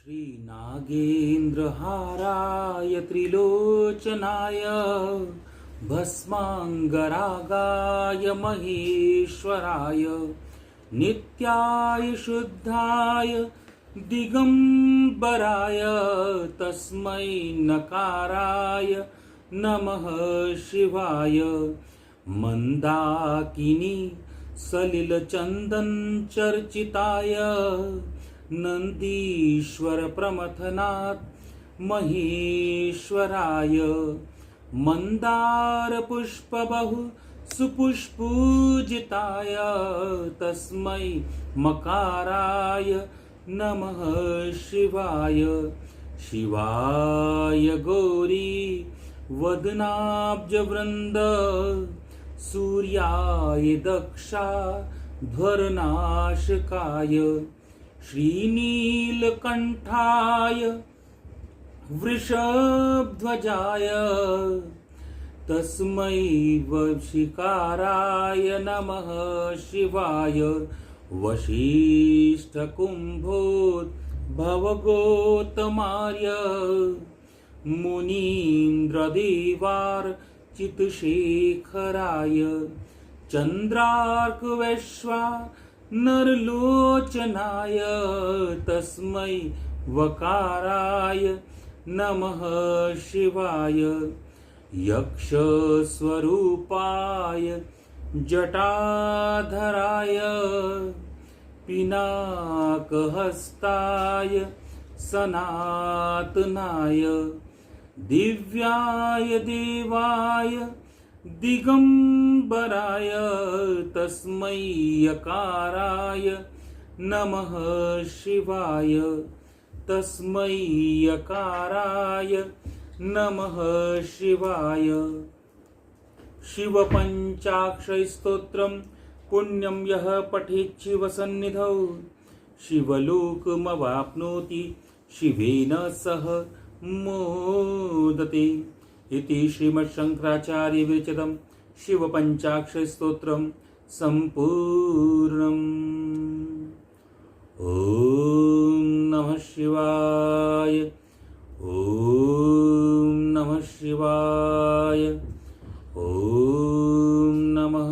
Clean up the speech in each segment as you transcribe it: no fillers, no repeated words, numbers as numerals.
श्रीनागेन्द्रहाराय त्रिलोचनाय भस्माङ्गरागाय महेश्वराय नित्याय शुद्धाय दिगंबराय तस्मै नकाराय नमः शिवाय। मंदाकिनी सलिलचंदन चर्चिताय नंदीश्वर प्रमथनाथ महेश्वराय मंदार पुष्प बहु सुपुष्पूजिताय तस्मै मकाराय नमः शिवाय। शिवाय गौरी वदनाब्ज वृंद सूर्याय दक्षा ध्वरनाशकाय श्रीनीलकंठाय वृषभध्वजाय तस्मै वशिकाराय नमः शिवाय। वशिष्ठकुम्भोद्भवगोतमार्य मुनीन्द्रदेवार्चितशेखराय चन्द्रार्कवैश्वा नरलोचनाय तस्मै वकाराय नमः शिवाय। यक्षस्वरूपाय जटाधराय पिनाकहस्ताय सनातनाय दिव्याय देवाय दिगंबराय तस्मै यकाराय नमः शिवाय। तस्मै यकाराय नमः शिवाय। शिव पंचाक्षर स्तोत्रम पुण्यम यः पठेत् शिव सन्निधौ शिवलोकमवाप्नोति शिवेन सह मोदते। इति श्रीमद्शंकराचार्य विरचितं शिव पंचाक्षर स्तोत्रम संपूर्णम्। ओम नमः शिवाय। ओम नमः शिवाय। ओम नमः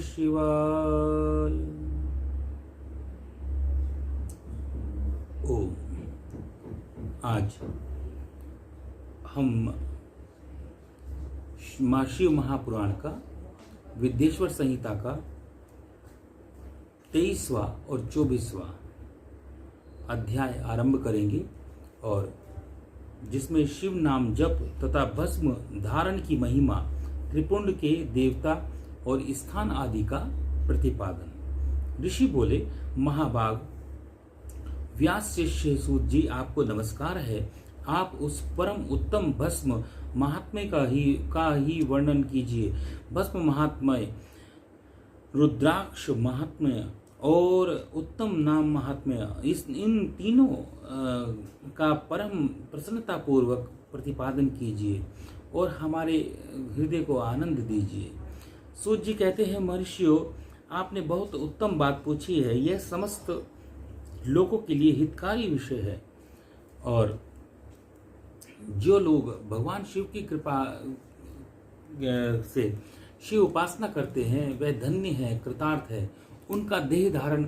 शिवाय। ओम। आज हम शिव महापुराण का विद्येश्वर संहिता का 23वां और 24वां अध्याय आरंभ करेंगे और जिसमें शिव नाम जप तथा भस्म धारण की महिमा, त्रिपुंड के देवता और स्थान आदि का प्रतिपादन। ऋषि बोले, महाभाग व्यास शिष्य सूत जी, आपको नमस्कार है। आप उस परम उत्तम भस्म महात्म्य का ही वर्णन कीजिए। भस्म महात्म्य, रुद्राक्ष महात्म्य और उत्तम नाम महात्म्य, इन तीनों का परम प्रसन्नता पूर्वक प्रतिपादन कीजिए और हमारे हृदय को आनंद दीजिए। सूत जी कहते हैं, महर्षियों, आपने बहुत उत्तम बात पूछी है। यह समस्त लोगों के लिए हितकारी विषय है और जो लोग भगवान शिव की कृपा से शिव उपासना करते हैं वह धन्य है, कृतार्थ है। उनका देह धारण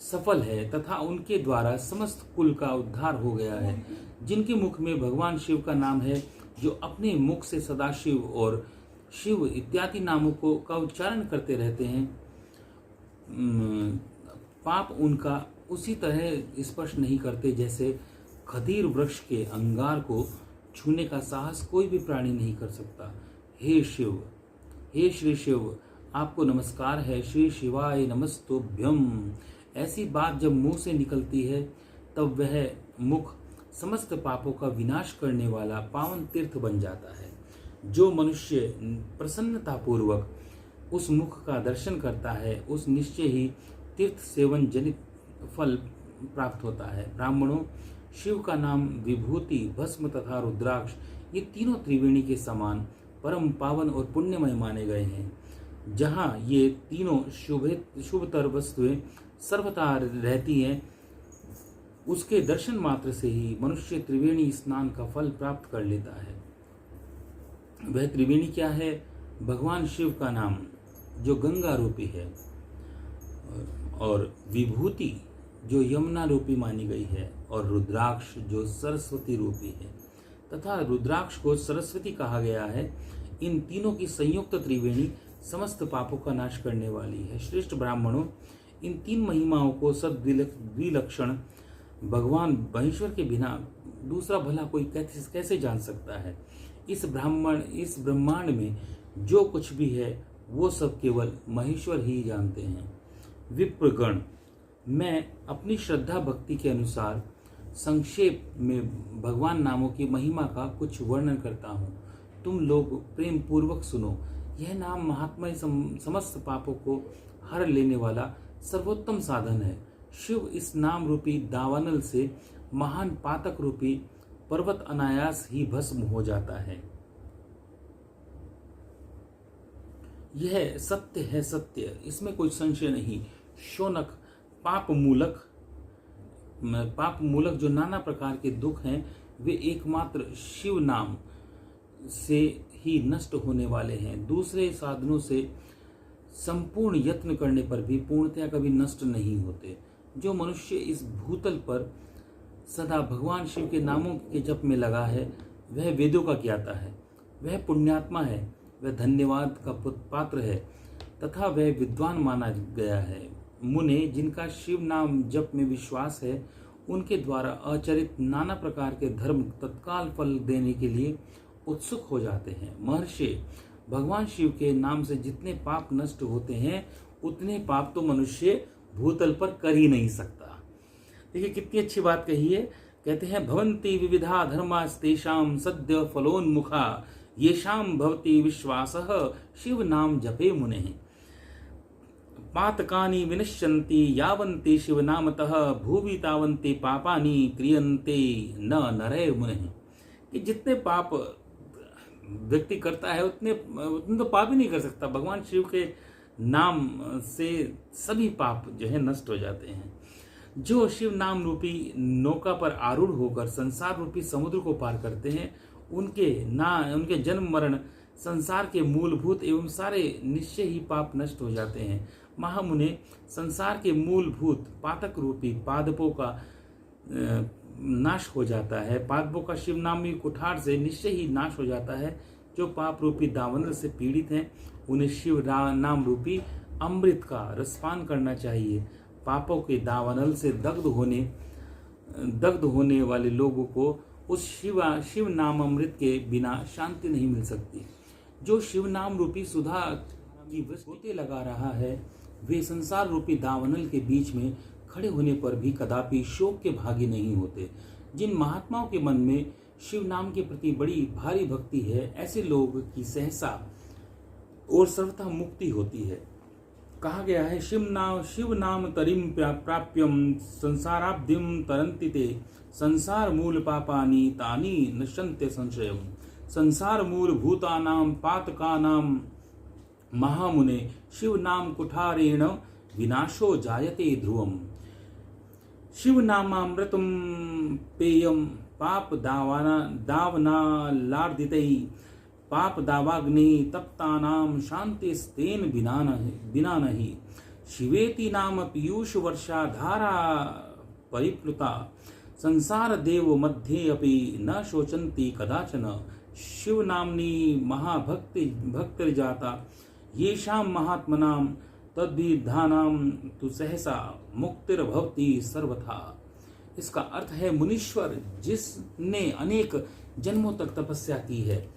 सफल है तथा उनके द्वारा समस्त कुल का उद्धार हो गया है। जिनके मुख में भगवान शिव का नाम है, जो अपने मुख से सदाशिव और शिव इत्यादि नामों का उच्चारण करते रहते हैं, पाप उनका उसी तरह स्पर्श नहीं करते जैसे खदीर वृक्ष के अंगार को छूने का साहस कोई भी प्राणी नहीं कर सकता। हे शिव, हे श्री शिव, आपको नमस्कार है। श्री शिवाय नमस्तुभ्यम। ऐसी बात जब मुंह से निकलती है तब वह मुख समस्त पापों का विनाश करने वाला पावन तीर्थ बन जाता है। जो मनुष्य प्रसन्नता पूर्वक उस मुख का दर्शन करता है, उस निश्चय ही तीर्थ सेवन जनित फल प्राप्त होता है। ब्राह्मणों, शिव का नाम विभूति, भस्म तथा रुद्राक्ष, ये तीनों त्रिवेणी के समान परम पावन और पुण्यमय माने गए हैं। जहाँ ये तीनों शुभतर वस्तुएं सर्वथा रहती हैं, उसके दर्शन मात्र से ही मनुष्य त्रिवेणी स्नान का फल प्राप्त कर लेता है। वह त्रिवेणी क्या है? भगवान शिव का नाम जो गंगा रूपी है, और विभूति जो यमुना रूपी मानी गई है, और रुद्राक्ष जो सरस्वती रूपी है, तथा रुद्राक्ष को सरस्वती कहा गया है। इन तीनों की संयुक्त त्रिवेणी समस्त पापों का नाश करने वाली है। श्रेष्ठ ब्राह्मणों, इन तीन महिमाओं को द्विलक्षण भगवान महेश्वर के बिना दूसरा भला कोई कैसे जान सकता है? इस ब्रह्मांड में जो कुछ भी है वो सब केवल महेश्वर ही जानते हैं। विप्रगण, मैं अपनी श्रद्धा भक्ति के अनुसार संक्षेप में भगवान नामों की महिमा का कुछ वर्णन करता हूँ। तुम लोग प्रेम पूर्वक सुनो। यह नाम महात्मा समस्त पापों को हर लेने वाला सर्वोत्तम साधन है। शिव इस नाम रूपी दावानल से महान पातक रूपी पर्वत अनायास ही भस्म हो जाता है। यह सत्य है, सत्य, इसमें कोई संशय नहीं। शौनक, पाप मूलक जो नाना प्रकार के दुख हैं वे एकमात्र शिव नाम से ही नष्ट होने वाले हैं। दूसरे साधनों से संपूर्ण यत्न करने पर भी पूर्णतया कभी नष्ट नहीं होते। जो मनुष्य इस भूतल पर सदा भगवान शिव के नामों के जप में लगा है वह वेदों का ज्ञाता है, वह पुण्यात्मा है, वह धन्यवाद का पात्र है तथा वह विद्वान माना गया है। मुने जिनका शिव नाम जप में विश्वास है उनके द्वारा आचरित नाना प्रकार के धर्म तत्काल फल देने के लिए उत्सुक हो जाते हैं। महर्षि, भगवान शिव के नाम से जितने पाप नष्ट होते हैं उतने पाप तो मनुष्य भूतल पर कर ही नहीं सकता। देखिए कितनी अच्छी बात कही है। कहते हैं भवन्ति विविधा धर्मास्तेषां सद्य फलोन्मुखा येषां भवति विश्वासः शिव नाम जपे मुनेः। पातकानि विनश्यन्ति यावन्ति शिव नामतः भुवि तावन्ति पापानि क्रियन्ते न नरैर् मुनेः। कि जितने पाप व्यक्ति करता है उतने तो पाप ही नहीं कर सकता। भगवान शिव के नाम से सभी पाप जो है नष्ट हो जाते हैं। जो शिव नाम रूपी नौका पर आरूढ़ होकर संसार रूपी समुद्र को पार करते हैं उनके जन्म मरण संसार के मूलभूत एवं सारे निश्चय ही पाप नष्ट हो जाते हैं। महामुने, संसार के मूलभूत पातक रूपी पादपों का नाश हो जाता है। पादपों का शिव नामी कुठार से निश्चय ही नाश हो जाता है। जो पाप रूपी दावानल से पीड़ित हैं उन्हें शिव नाम रूपी अमृत का रसपान करना चाहिए। पापों के दावानल से दग्ध होने वाले लोगों को उस शिव नाम अमृत के बिना शांति नहीं मिल सकती। जो शिव नाम रूपी सुधा की वृष्टि लगा रहा है वे संसार रूपी दावानल के बीच में खड़े होने पर भी कदापि शोक के भागी नहीं होते। जिन महात्माओं के मन में शिव नाम के प्रति बड़ी भारी भक्ति है ऐसे लोग की सहसा और सर्वथा मुक्ति होती है। कहा गया है शिव नाम तरिम प्राप्यम संसाराब्धिम तरन्ति ते संसार मूल पापानि तानि नश्यन्ते संशयम्। संसार मूल भूतानां पातकानां महामुने शिव नाम कुठारेण विनाशो जायते ध्रुवम्। शिव नामामृतं पेयं पाप दावनालार्दितै पाप दावाग्नि तप्तानां शान्तिस्तेन बिना नहि। शिवेति नाम पीयूष वर्षा धारा परिप्लुता संसार देव मध्ये अपि न शोचन्ति कदाचन। शिव नामनी महाभक्तिर्जाता येषां महात्मनां तद्विधानां तु सहसा मुक्तिर्भवति सर्वथा। इसका अर्थ है मुनीश्वर जिसने अनेक जन्मों तक तपस्या की है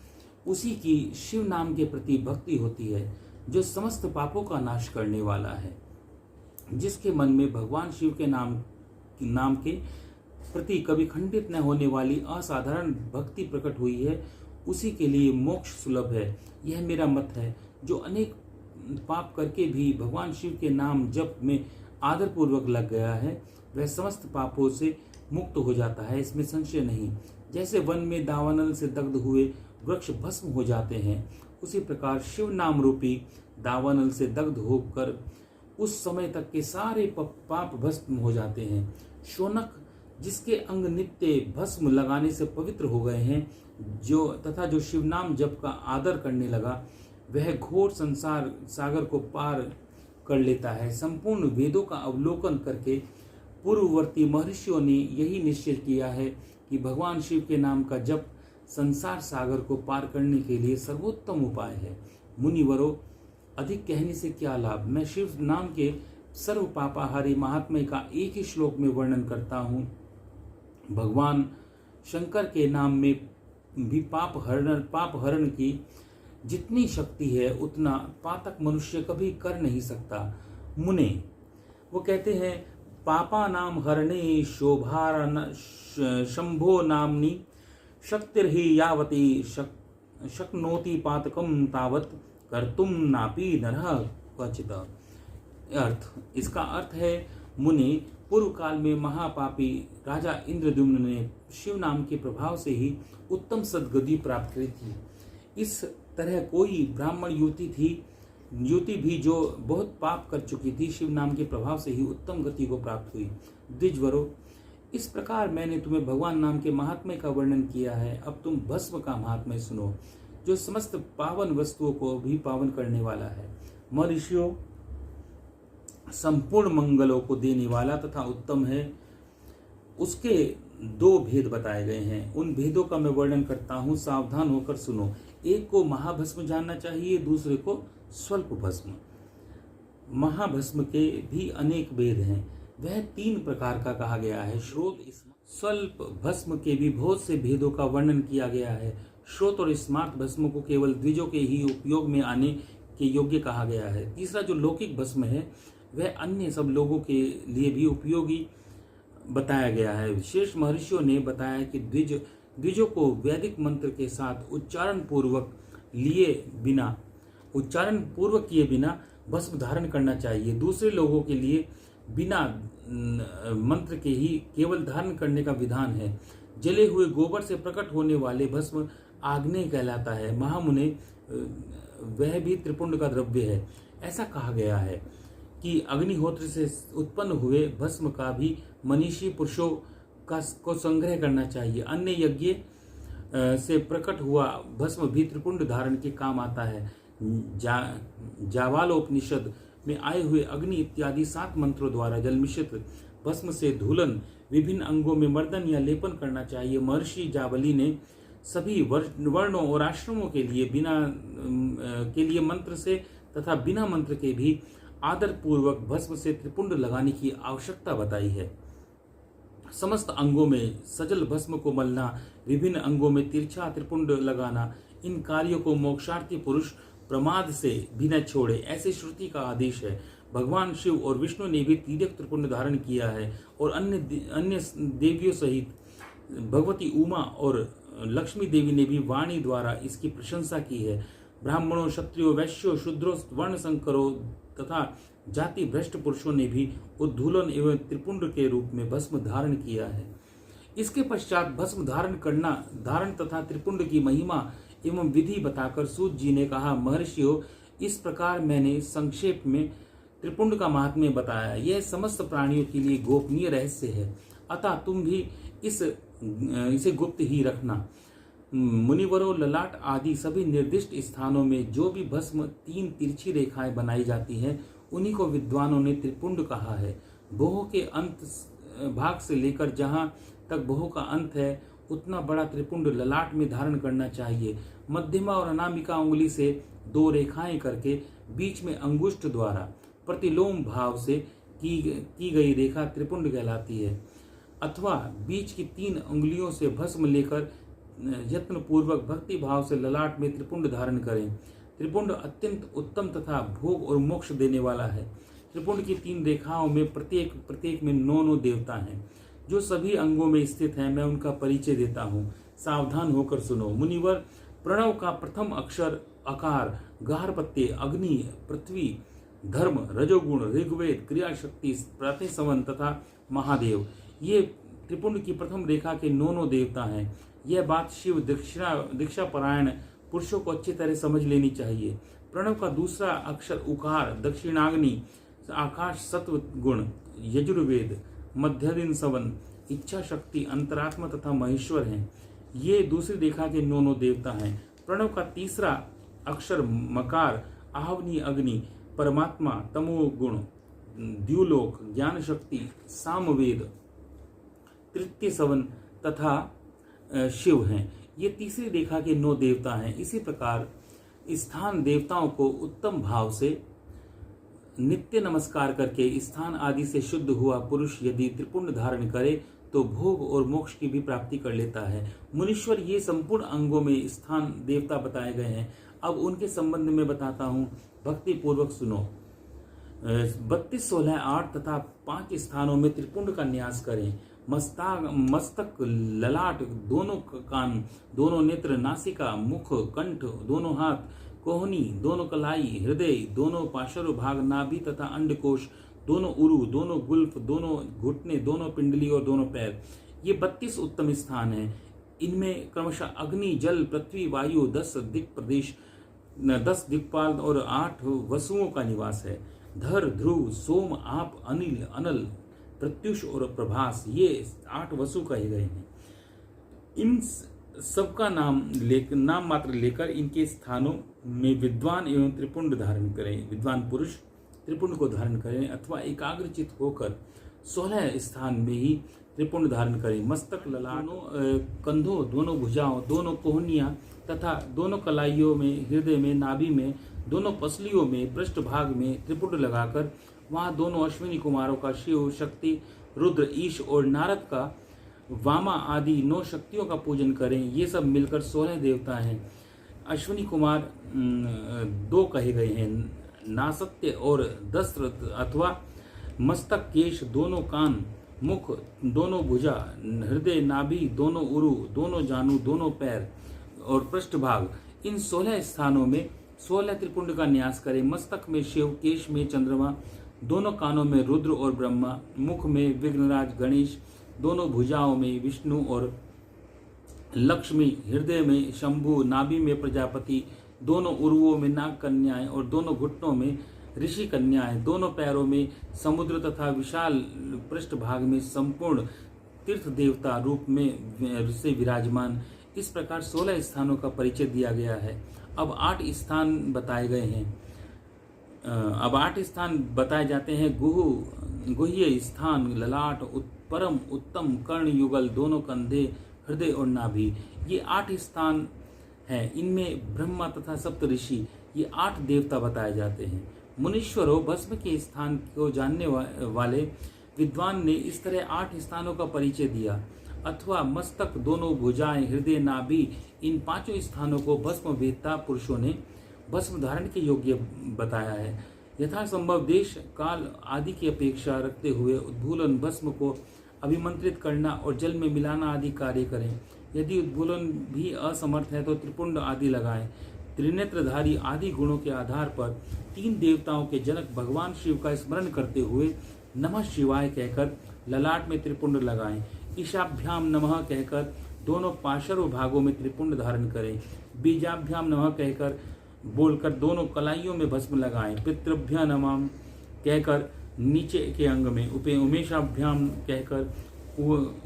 उसी की शिव नाम के प्रति भक्ति होती है जो समस्त पापों का नाश करने वाला है। जिसके मन में भगवान शिव के नाम के प्रति कभी खंडित न होने वाली असाधारण भक्ति प्रकट हुई है उसी के लिए मोक्ष सुलभ है। यह मेरा मत है। जो अनेक पाप करके भी भगवान शिव के नाम जप में आदर पूर्वक लग गया है वह समस्त पापों से मुक्त हो जाता है, इसमें संशय नहीं। जैसे वन में दावानल से दग्ध हुए वृक्ष भस्म हो जाते हैं उसी प्रकार शिव नाम रूपी दावानल से दग्ध होकर उस समय तक के सारे पाप भस्म हो जाते हैं। शौनक, जिसके अंग नित्य भस्म लगाने से पवित्र हो गए हैं, जो शिव नाम जप का आदर करने लगा, वह घोर संसार सागर को पार कर लेता है। संपूर्ण वेदों का अवलोकन करके पूर्ववर्ती महर्षियों ने यही निश्चय किया है कि भगवान शिव के नाम का जप संसार सागर को पार करने के लिए सर्वोत्तम उपाय है। मुनिवरों, अधिक कहने से क्या लाभ। मैं शिव नाम के सर्व पापाहारी महात्म्य का एक ही श्लोक में वर्णन करता हूँ। भगवान शंकर के नाम में भी पाप हरण की जितनी शक्ति है उतना पातक मनुष्य कभी कर नहीं सकता। मुने, वो कहते हैं, पापा नाम हरणे शोभार शंभो नामनी शक्तिर्हि यावती शक्नोति पातकम तावत कर्तुम नापि नरः क्वचित्। इसका अर्थ है, मुनि, पूर्व काल में महापापी राजा इंद्रद्युम्न ने शिव नाम के प्रभाव से ही उत्तम सद्गति प्राप्त करी थी। इस तरह कोई ब्राह्मण युवती भी जो बहुत पाप कर चुकी थी, शिव नाम के प्रभाव से ही उत्तम गति को प्राप्त हुई। द्विजवरों, इस प्रकार मैंने तुम्हें भगवान नाम के महात्म्य का वर्णन किया है। अब तुम भस्म का महात्म्य सुनो, जो समस्त पावन वस्तुओं को भी पावन करने वाला है। महर्षियों, संपूर्ण मंगलों को देने वाला तथा उत्तम है। उसके दो भेद बताए गए हैं, उन भेदों का मैं वर्णन करता हूं, सावधान होकर सुनो। एक को महाभस्म जानना चाहिए, दूसरे को स्वल्प भस्म। महाभस्म के भी अनेक भेद हैं, वह 3 प्रकार का कहा गया है। श्रोत, स्वल्प भस्म के भी बहुत से भेदों का वर्णन किया गया है। श्रोत और स्मार्त भस्म को केवल द्विजों के ही उपयोग में आने के योग्य कहा गया है। तीसरा जो लौकिक भस्म है, वह अन्य सब लोगों के लिए भी उपयोगी बताया गया है। विशेष महर्षियों ने बताया कि द्विजों को वैदिक मंत्र के साथ उच्चारण पूर्वक किए बिना भस्म धारण करना चाहिए। दूसरे लोगों के लिए बिना मंत्र के ही केवल धारण करने का विधान है। जले हुए गोबर से प्रकट होने वाले भस्म आग्नेय कहलाता है। महामुने, वह भी त्रिपुंड का द्रव्य है। ऐसा कहा गया है कि अग्निहोत्र से उत्पन्न हुए भस्म का भी मनीषी पुरुषों को संग्रह करना चाहिए। अन्य यज्ञ से प्रकट हुआ भस्म भी त्रिपुंड धारण के काम आता है। जावालोपनिषद में आए हुए अग्नि इत्यादि 7 मंत्रों द्वारा जल मिश्रित भस्म से धूलन, विभिन्न अंगों में मर्दन या लेपन करना चाहिए। महर्षि जावली ने सभी वर्णों और आश्रमों के लिए मंत्र से तथा बिना मंत्र के भी आदर पूर्वक भस्म से त्रिपुंड लगाने की आवश्यकता बताई है। समस्त अंगों में सजल भस्म को मलना, विभिन्न अंगों में तिरछा त्रिपुंड लगाना, इन कार्यों को मोक्षार्थी पुरुष प्रमाद से भी न छोड़े, ऐसे श्रुति का आदेश है। भगवान शिव और विष्णु ने भी तिर्यक त्रिपुंड धारण किया है और अन्य देवियों सहित भगवती उमा और लक्ष्मी देवी ने भी वाणी द्वारा इसकी प्रशंसा की है। ब्राह्मणों, क्षत्रियों, वैश्यों, शूद्रों, वर्ण संकरों तथा जाति भ्रष्ट पुरुषों ने भी उद्धूलन एवं त्रिपुंड के रूप में भस्म धारण किया है। इसके पश्चात भस्म धारण तथा त्रिपुंड की महिमा एवं विधि बताकर सूत जी ने कहा, महर्षियों, इस प्रकार मैंने संक्षेप में त्रिपुंड का महात्म्य बताया। यह समस्त प्राणियों के लिए गोपनीय रहस्य है, अतः तुम भी इसे गुप्त ही रखना। मुनिवरों, ललाट आदि सभी निर्दिष्ट स्थानों में जो भी भस्म 3 तिरछी रेखाएं बनाई जाती हैं, उन्हीं को विद्वानों ने त्रिपुंड कहा है। भोह के अंत भाग से लेकर जहां तक भोह का अंत है, उतना बड़ा त्रिपुंड ललाट में धारण करना चाहिए। मध्यमा और अनामिका उंगली से 2 रेखाएं करके बीच में अंगुष्ठ द्वारा प्रतिलोम भाव से की गई रेखा त्रिपुंड कहलाती है। अथवा बीच की 3 उंगलियों से भस्म लेकर यत्न पूर्वक भक्ति भाव से ललाट में त्रिपुंड धारण करें। त्रिपुंड अत्यंत उत्तम तथा भोग और मोक्ष देने वाला है। त्रिपुंड की 3 रेखाओं में प्रत्येक में 9 देवता हैं, जो सभी अंगों में स्थित हैं। मैं उनका परिचय देता हूँ, सावधान होकर सुनो। मुनिवर, प्रणव का प्रथम अक्षर अकार, गार्हपत्य, अग्नि, पृथ्वी, धर्म, रजोगुण, ऋग्वेद, क्रियाशक्ति, प्रातःसवन तथा महादेव, ये त्रिपुंड की प्रथम रेखा के 9 देवता हैं। यह बात शिव दीक्षा परायण पुरुषों को अच्छी तरह समझ लेनी चाहिए। प्रणव का दूसरा अक्षर उकार, दक्षिणाग्नि, आकाश सत्व गुण, यजुर्वेद, मध्यदिन सवन, इच्छा शक्ति, अंतरात्मा तथा महेश्वर हैं। ये दूसरी रेखा के 9 देवता हैं। प्रणव का तीसरा अक्षर मकार, आहवनी अग्नि, परमात्मा, तमोगुण, द्युलोक, ज्ञान शक्ति, सामवेद, तृतीय सवन तथा शिव हैं। ये तीसरी रेखा के 9 देवता हैं। इसी प्रकार स्थान देवताओं को उत्तम भाव से नित्य नमस्कार करके स्थान आदि से शुद्ध हुआ पुरुष यदि त्रिपुंड धारण करे तो भोग और मोक्ष की भी प्राप्ति कर लेता है। मुनीश्वर ये संपूर्ण अंगों में स्थान देवता बताए गए हैं। अब उनके संबंध में बताता हूँ, भक्ति पूर्वक सुनो। 32, 16, 8 तथा 5 स्थानों में त्रिपुंड का न्यास करें। मस्तक, ललाट, दोनों कान, दोनों नेत्र, नासिका, मुख, कंठ, दोनों हाथ, कोहनी, दोनों कलाई, हृदय, दोनों पार्श्व भाग, नाभि तथा अंडकोश, दोनों उरु, दोनों गुल्फ, दोनों घुटने, दोनों पिंडली और दोनों पैर। ये 32 उत्तम स्थान हैं। इनमें क्रमशः अग्नि, जल, पृथ्वी, वायु, 10 दिक्पाल और 8 वसुओं का निवास है। धर, ध्रुव, सोम, आप, अनिल, अनल, प्रत्युष और प्रभास, ये 8 वसु कहे गए हैं। इन सबका नाम मात्र लेकर इनके स्थानों में विद्वान एवं त्रिपुंड धारण करें। विद्वान पुरुष त्रिपुंड को धारण करें अथवा एकाग्रचित होकर 16 स्थान में ही त्रिपुंड धारण करें। मस्तक, ललाट, कंधों, दोनों भुजाओं, दोनों कोहनियां तथा दोनों कलाइयों में, हृदय में, नाभि में, दोनों पसलियों में, पृष्ठ भाग में त्रिपुंड लगाकर वहां दोनों अश्विनी कुमारों का, शिव, शक्ति, रुद्र, ईश और नारद का, वामा आदि 9 शक्तियों का पूजन करें। ये सब मिलकर 16 देवता हैं। अश्विनी कुमार 2 कहे गए हैं, नासत्य और दशरथ अथवा मस्तक, केश, दोनों कान, मुख, दोनों भुजा, हृदय, नाभि, दोनों उरु, दोनों जानु, दोनों पैर और पृष्ठभाग। इन 16 स्थानों में 16 त्रिपुंड का न्यास करें। मस्तक में शिव, केश में चंद्रमा, दोनों कानों में रुद्र और ब्रह्मा, मुख में विघ्नराज गणेश, दोनों भुजाओं में विष्णु और लक्ष्मी, हृदय में शंभु, नाभि में प्रजापति, दोनों उर्वों में नाग कन्याएं और दोनों घुटनों में ऋषि कन्याएं, दोनों पैरों में समुद्र तथा विशाल पृष्ठभाग में संपूर्ण तीर्थ देवता रूप में से विराजमान। इस प्रकार 16 स्थानों का परिचय दिया गया है। अब 8 स्थान बताए गए हैं। अब 8 स्थान बताए जाते हैं। गुह्य स्थान, ललाट, परम उत्तम, कर्ण युगल, दोनों कंधे, हृदय और नाभि, ये 8 स्थान हैं। इनमें ब्रह्मा तथा सप्त ऋषि, ये 8 देवता बताए जाते हैं। मुनीश्वरों, भस्म के स्थान को जानने वाले विद्वान ने इस तरह 8 स्थानों का परिचय दिया। अथवा मस्तक, दोनों भुजाएं, हृदय, नाभि, इन 5 स्थानों को भस्म वेदता पुरुषों ने भस्म धारण के योग्य बताया है। यथासंभव देश, काल आदि की अपेक्षा रखते हुए उद्भूलन भस्म को अभिमंत्रित करना और जल में मिलाना आदि कार्य करें। यदि उद्भूलन भी असमर्थ है तो त्रिपुंड आदि लगाएं। त्रिनेत्रधारी आदि गुणों के आधार पर 3 देवताओं के जनक भगवान शिव का स्मरण करते हुए नमः शिवाय कहकर ललाट में त्रिपुंड लगाएं। ईशाभ्याम नमः कहकर दोनों पार्श्व भागों में त्रिपुंड धारण करें। बीजाभ्याम नमः कहकर बोलकर दोनों कलाइयों में भस्म लगाएं। पितृभ्य नमः कहकर नीचे के अंग में, उमेशाभ्याम कहकर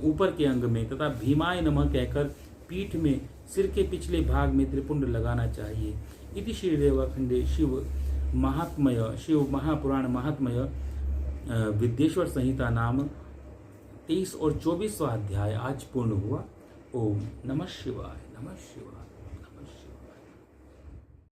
ऊपर के अंग में तथा भीमाय नमः कहकर पीठ में, सिर के पिछले भाग में त्रिपुंड लगाना चाहिए। इति श्री रेवाखंडे शिव महात्म्य, शिव महापुराण महात्म्य विद्येश्वर संहिता नाम 23 और 24वां अध्याय आज पूर्ण हुआ। ओम नमः शिवाय, नमः शिवाय।